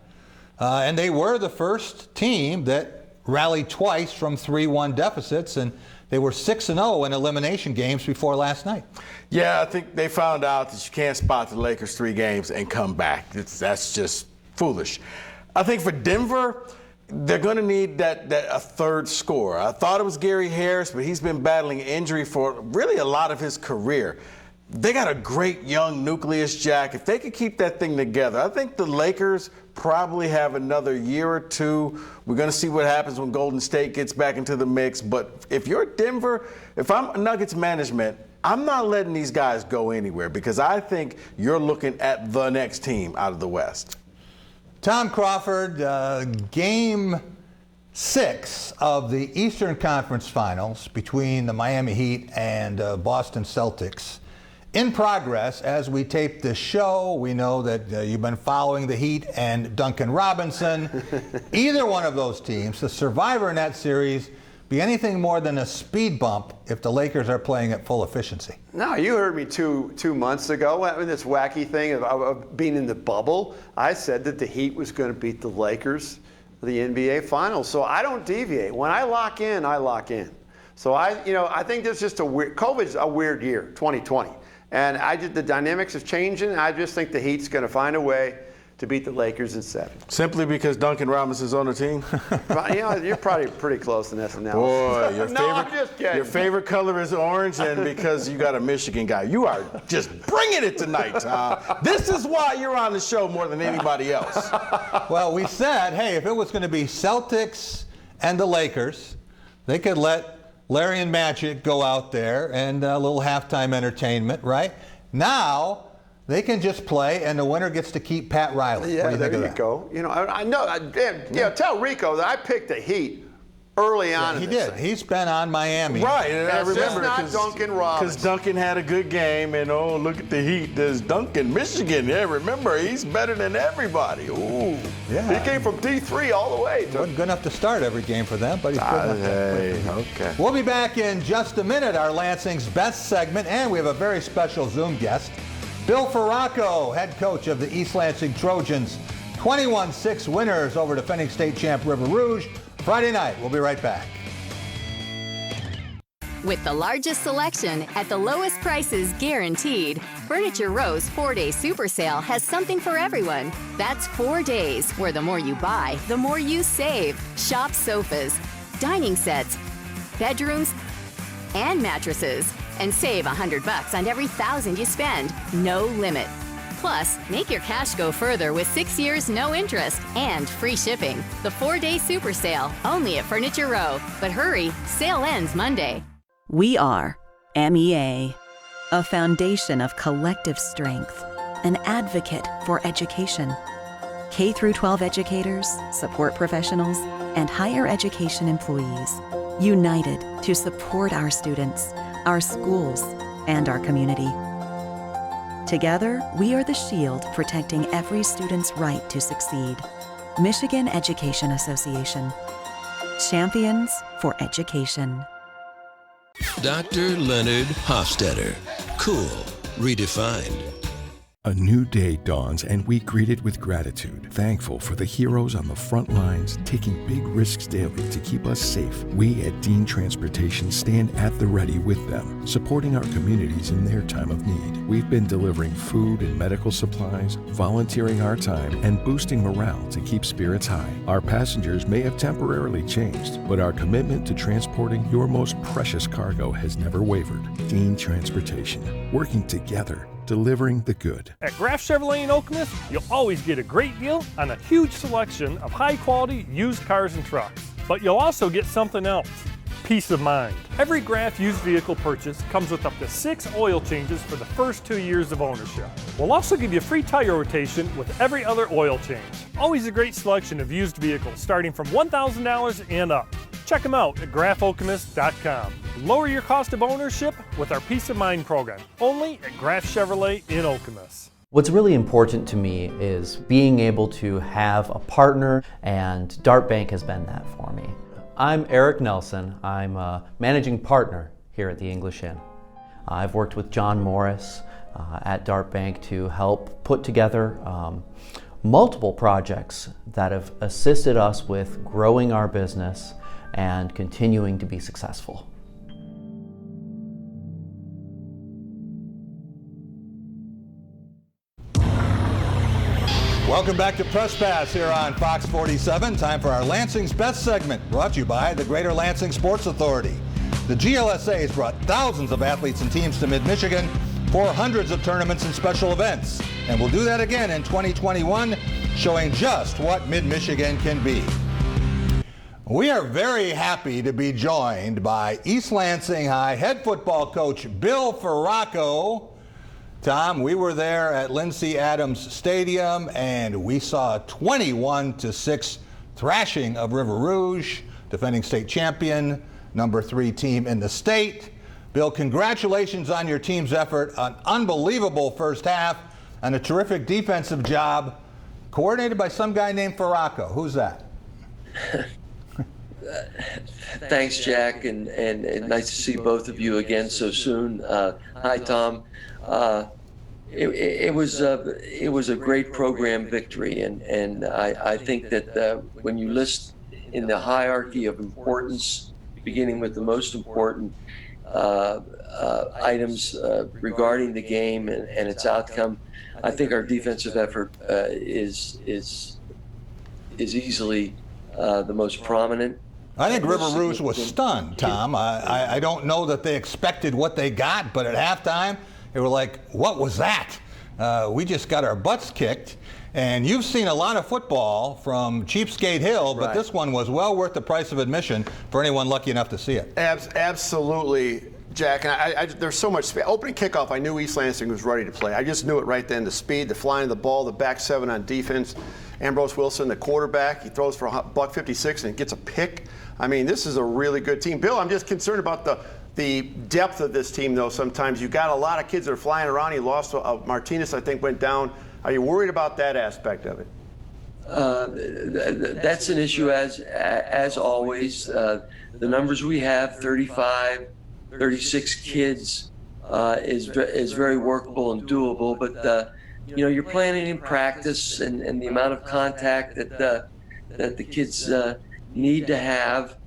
And they were the first team that rallied twice from 3-1 deficits, and they were 6-0 in elimination games before last night. Yeah, I think they found out that you can't spot the Lakers 3 games and come back. That's just foolish. I think for Denver, they're going to need a third scorer. I thought it was Gary Harris, but he's been battling injury for really a lot of his career. They got a great young nucleus, Jack. If they could keep that thing together, I think the Lakers probably have another year or two. We're going to see what happens when Golden State gets back into the mix. But if you're Denver, if I'm Nuggets management, I'm not letting these guys go anywhere because I think you're looking at the next team out of the West. Tom Crawford, Game 6 of the Eastern Conference Finals between the Miami Heat and Boston Celtics. In progress as we tape this show. We know that you've been following the Heat and Duncan Robinson. Either one of those teams, the survivor in that series, be anything more than a speed bump if the Lakers are playing at full efficiency. No, you heard me two months ago. I mean, this wacky thing of being in the bubble. I said that the Heat was going to beat the Lakers for the NBA Finals. So I don't deviate. When I lock in, I lock in. So I think there's just COVID's a weird year, 2020. And the dynamics is changing. I just think the Heat's going to find a way to beat the Lakers in 7. Simply because Duncan Robinson's on the team? You're probably pretty close in this analysis. Boy, I'm just kidding. your favorite color is orange, and because you got a Michigan guy. You are just bringing it tonight, Tom. This is why you're on the show more than anybody else. Well, we said, hey, if it was going to be Celtics and the Lakers, they could let Larry and Magic go out there and a little halftime entertainment, right? Now, they can just play, and the winner gets to keep Pat Riley. Yeah, there you go. I know. Tell Rico that I picked the Heat early on. He did. He's been on Miami. Right, and I remember not Duncan Robinson. Because Duncan had a good game, and look at the Heat. There's Duncan, Michigan. Yeah, remember, he's better than everybody. Ooh. Yeah. He came from D3 all the way. Wasn't good enough to start every game for them, but he's good enough. Okay. We'll be back in just a minute, our Lansing's Best segment, and we have a very special Zoom guest. Bill Feraco, head coach of the East Lansing Trojans, 21-6 winners over defending state champ River Rouge. Friday night. We'll be right back. With the largest selection at the lowest prices guaranteed, Furniture Row's 4-day super sale has something for everyone. That's 4 days where the more you buy, the more you save. Shop sofas, dining sets, bedrooms, and mattresses. And save $100 on every $1,000 you spend. No limit. Plus, make your cash go further with 6 years no interest and free shipping. The 4-day super sale, only at Furniture Row. But hurry, sale ends Monday. We are MEA, a foundation of collective strength, an advocate for education. K-12 educators, support professionals, and higher education employees, united to support our students, our schools, and our community. Together, we are the shield protecting every student's right to succeed. Michigan Education Association. Champions for education. Dr. Leonard Hofstetter. Cool, redefined. A new day dawns and we greet it with gratitude, thankful for the heroes on the front lines taking big risks daily to keep us safe. We at Dean Transportation stand at the ready with them, supporting our communities in their time of need. We've been delivering food and medical supplies, volunteering our time, and boosting morale to keep spirits high. Our passengers may have temporarily changed, but our commitment to transporting your most precious cargo has never wavered. Dean Transportation, working together, delivering the good. At Graff Chevrolet in Okemos, you'll always get a great deal on a huge selection of high-quality used cars and trucks. But you'll also get something else, peace of mind. Every Graff used vehicle purchase comes with up to 6 oil changes for the first 2 years of ownership. We'll also give you free tire rotation with every other oil change. Always a great selection of used vehicles starting from $1,000 and up. Check them out at graffokemos.com. Lower your cost of ownership with our Peace of Mind program, only at Graff Chevrolet in Okemos. What's really important to me is being able to have a partner, and Dart Bank has been that for me. I'm Eric Nelson. I'm a managing partner here at the English Inn. I've worked with John Morris at Dart Bank to help put together multiple projects that have assisted us with growing our business and continuing to be successful. Welcome back to Press Pass here on Fox 47. Time for our Lansing's Best segment, brought to you by the Greater Lansing Sports Authority. The GLSA has brought thousands of athletes and teams to Mid-Michigan for hundreds of tournaments and special events. And we'll do that again in 2021, showing just what Mid-Michigan can be. We are very happy to be joined by East Lansing High head football coach Bill Feraco. Tom, we were there at Lindsey Adams Stadium and we saw a 21-6 thrashing of River Rouge, defending state champion, number 3 team in the state. Bill, congratulations on your team's effort, an unbelievable first half, and a terrific defensive job, coordinated by some guy named Feraco. Who's that? Thanks, Jack, and nice to see both of you again so soon. Hi, Tom. It was a great program victory, and I think that when you list in the hierarchy of importance, beginning with the most important, items regarding the game and its outcome, I think our defensive effort is easily the most prominent. I think River Rouge was stunned, Tom. I don't know that they expected what they got, but at halftime, they were like, what was that? We just got our butts kicked. And you've seen a lot of football from Cheapskate Hill, but this one was well worth the price of admission for anyone lucky enough to see it. Absolutely, Jack. And there's so much speed. Opening kickoff, I knew East Lansing was ready to play. I just knew it right then. The speed, the flying of the ball, the back seven on defense. Ambrose Wilson, the quarterback, he throws for $156 and gets a pick. I mean, this is a really good team. Bill, I'm just concerned about the depth of this team, though. Sometimes you've got a lot of kids that are flying around. He lost Martinez, I think, went down. Are you worried about that aspect of it? That's an issue as always. The numbers we have, 35, 36 kids, is very workable and doable. But you're planning in practice, and the amount of contact that the kids need to have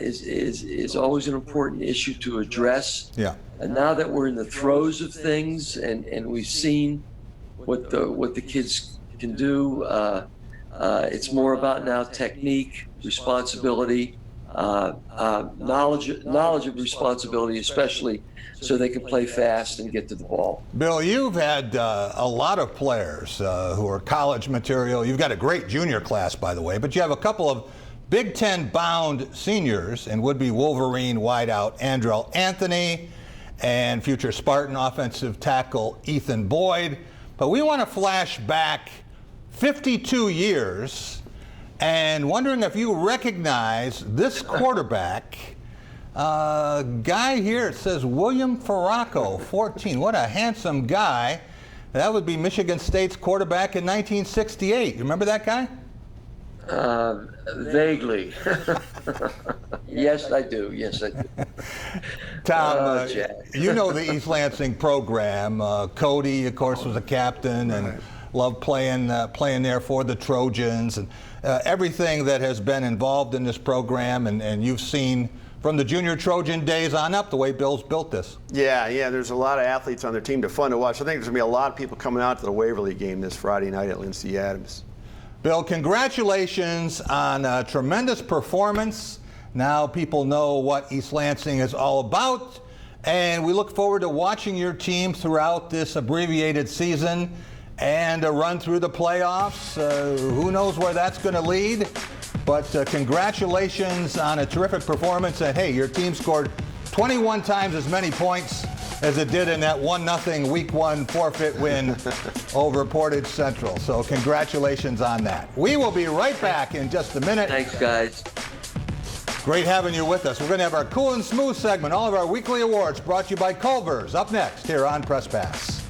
is always an important issue to address. Yeah. And now that we're in the throes of things, and we've seen what the kids can do, it's more about now technique, responsibility, knowledge of responsibility, especially so they can play fast and get to the ball. Bill, you've had a lot of players who are college material. You've got a great junior class, by the way, but you have a couple of Big Ten bound seniors and would-be Wolverine wideout Andrell Anthony and future Spartan offensive tackle Ethan Boyd. But we want to flash back 52 years and wondering if you recognize this quarterback. Guy here, it says William Feraco, 14. What a handsome guy. That would be Michigan State's quarterback in 1968. You remember that guy? Vaguely. Yes, I do. Tom, you know the East Lansing program. Cody, of course, was a captain and loved playing there for the Trojans, and everything that has been involved in this program, and you've seen from the junior Trojan days on up the way Bill's built this. Yeah, there's a lot of athletes on their team. They're fun to watch. I think there's going to be a lot of people coming out to the Waverly game this Friday night at Lindsey Adams. Bill, congratulations on a tremendous performance. Now people know what East Lansing is all about, and we look forward to watching your team throughout this abbreviated season and a run through the playoffs. Who knows where that's going to lead, but congratulations on a terrific performance. And hey, your team scored 21 times as many points as it did in that 1-0 Week 1 forfeit win over Portage Central. So congratulations on that. We will be right back in just a minute. Thanks, guys. Great having you with us. We're going to have our Cool and Smooth segment, all of our weekly awards brought to you by Culver's, up next here on Press Pass.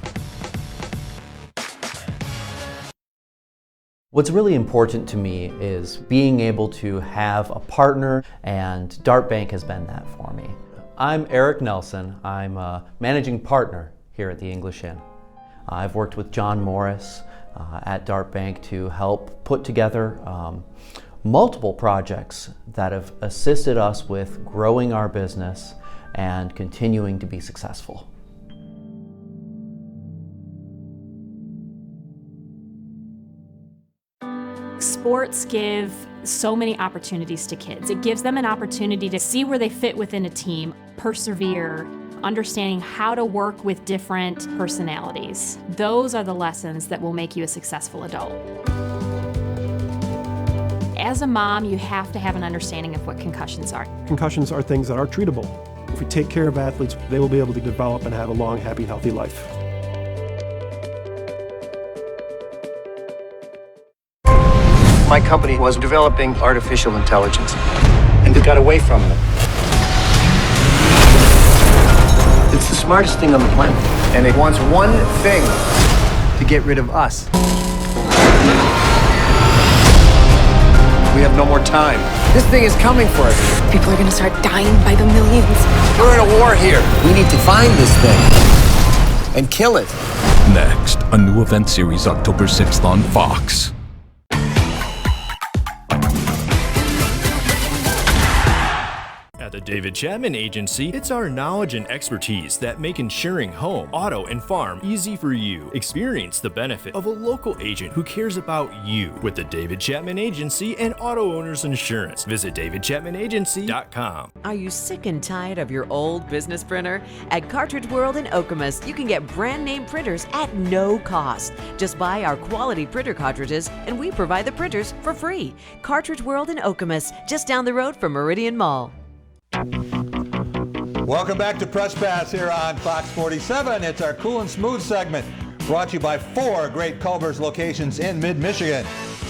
What's really important to me is being able to have a partner, and Dart Bank has been that for me. I'm Eric Nelson. I'm a managing partner here at the English Inn. I've worked with John Morris at Dart Bank to help put together multiple projects that have assisted us with growing our business and continuing to be successful. Sports give so many opportunities to kids. It gives them an opportunity to see where they fit within a team, persevere, understanding how to work with different personalities. Those are the lessons that will make you a successful adult. As a mom, you have to have an understanding of what concussions are. Concussions are things that are treatable. If we take care of athletes, they will be able to develop and have a long, happy, healthy life. My company was developing artificial intelligence, and it got away from them. It's the smartest thing on the planet, and it wants one thing: to get rid of us. We have no more time. This thing is coming for us. People are gonna start dying by the millions. We're in a war here. We need to find this thing and kill it. Next, a new event series October 6th on Fox. At the David Chapman Agency, it's our knowledge and expertise that make insuring home, auto, and farm easy for you. Experience the benefit of a local agent who cares about you with the David Chapman Agency and Auto Owners Insurance. Visit davidchapmanagency.com. Are you sick and tired of your old business printer? At Cartridge World in Okemos, you can get brand name printers at no cost. Just buy our quality printer cartridges and we provide the printers for free. Cartridge World in Okemos, just down the road from Meridian Mall. Welcome back to Press Pass here on Fox 47. It's our Cool and Smooth segment, brought to you by 4 great Culver's locations in mid-Michigan: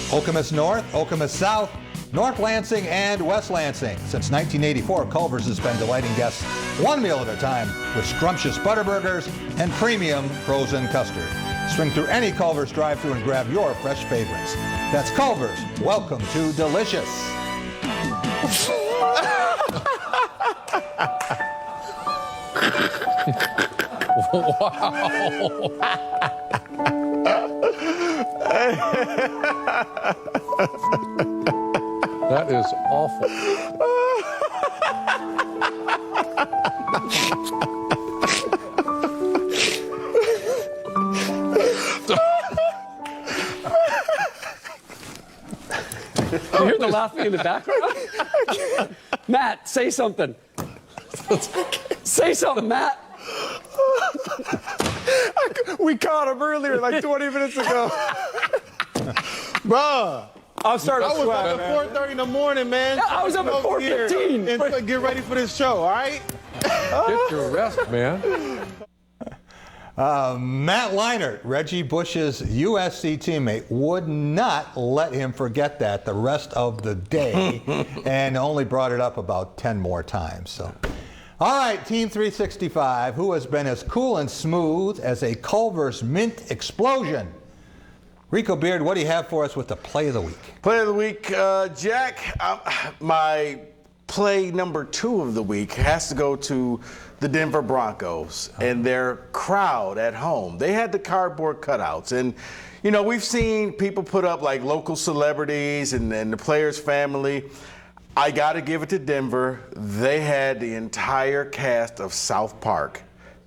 Okemos North, Okemos South, North Lansing, and West Lansing. Since 1984, Culver's has been delighting guests one meal at a time with scrumptious Butterburgers and premium frozen custard. Swing through any Culver's drive-thru and grab your fresh favorites. That's Culver's. Welcome to delicious. Wow. That is awful. You hear the laughing in the background? Matt, say something. Say something, Matt. We caught him earlier, like 20 minutes ago. Bruh. I'm starting to sweat. I was up at 4:30 in the morning, man. Yeah, I was up at 4:15. And get ready for this show, all right? Get your rest, man. Matt Leinart, Reggie Bush's USC teammate, would not let him forget that the rest of the day and only brought it up about 10 more times. So, all right, Team 365, who has been as cool and smooth as a Culver's mint explosion? Rico Beard, what do you have for us with the play of the week? Play of the week, Jack, my play number 2 of the week has to go to the Denver Broncos and their crowd at home. They had the cardboard cutouts, and you know, we've seen people put up like local celebrities and the players' family. I got to give it to Denver. They had the entire cast of South Park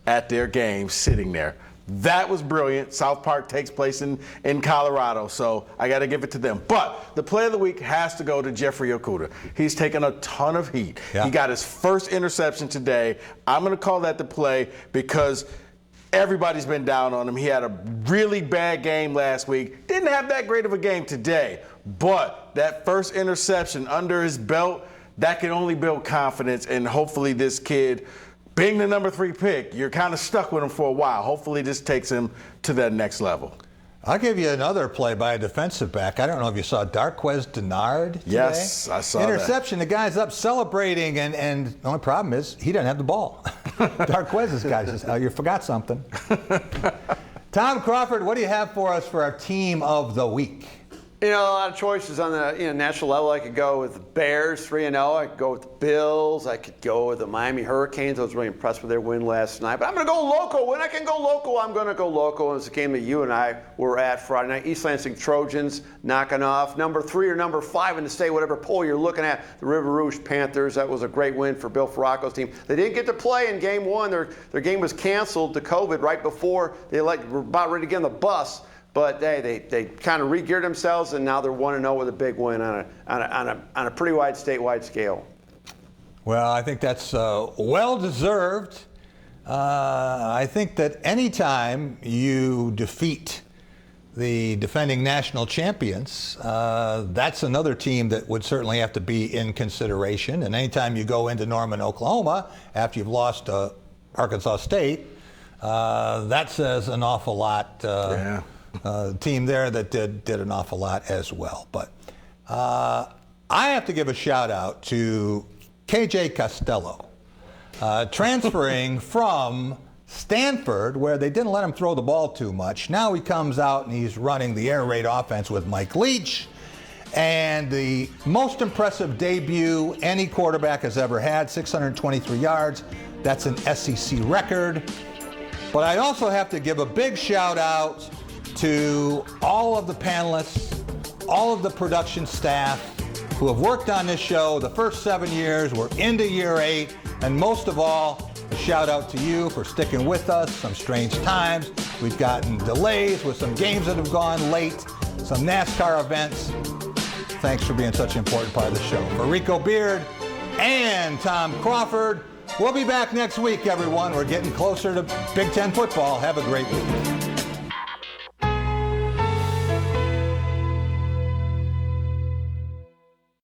at their game sitting there. That was brilliant. South Park takes place in Colorado, so I got to give it to them. But the play of the week has to go to Jeffrey Okudah. He's taken a ton of heat. Yeah. He got his first interception today. I'm going to call that the play because everybody's been down on him. He had a really bad game last week. Didn't have that great of a game today. But that first interception under his belt, that can only build confidence, and hopefully this kid, being the number 3 pick, you're kind of stuck with him for a while. Hopefully this takes him to that next level. I'll give you another play by a defensive back. I don't know if you saw Darqueze Dennard today. Yes, I saw Interception, that. The guy's up celebrating, and the only problem is he doesn't have the ball. Darqueze's guy says, oh, you forgot something. Tom Crawford, what do you have for us for our team of the week? You know, a lot of choices on the national level. I could go with the Bears, 3-0. I could go with the Bills. I could go with the Miami Hurricanes. I was really impressed with their win last night. But I'm going to go local. When I can go local, I'm going to go local. And it's a game that you and I were at Friday night. East Lansing Trojans knocking off number 3 or number 5 in the state, whatever poll you're looking at, the River Rouge Panthers. That was a great win for Bill Feraco's team. They didn't get to play in game 1. Their game was canceled to COVID right before they were about ready to get on the bus. But they kind of re-geared themselves, and now they're 1-0 with a big win on a pretty wide statewide scale. Well, I think that's well-deserved. I think that anytime you defeat the defending national champions, that's another team that would certainly have to be in consideration. And anytime you go into Norman, Oklahoma, after you've lost to Arkansas State, that says an awful lot. Team there that did an awful lot as well. But I have to give a shout out to KJ Costello, transferring from Stanford, where they didn't let him throw the ball too much. Now he comes out and he's running the air raid offense with Mike Leach. And the most impressive debut any quarterback has ever had, 623 yards. That's an SEC record. But I also have to give a big shout out to all of the panelists, all of the production staff, who have worked on this show the first 7 years. We're into year 8. And most of all, a shout out to you for sticking with us. Some strange times. We've gotten delays with some games that have gone late, some NASCAR events. Thanks for being such an important part of the show. For Rico Beard and Tom Crawford, we'll be back next week, everyone. We're getting closer to Big Ten football. Have a great week.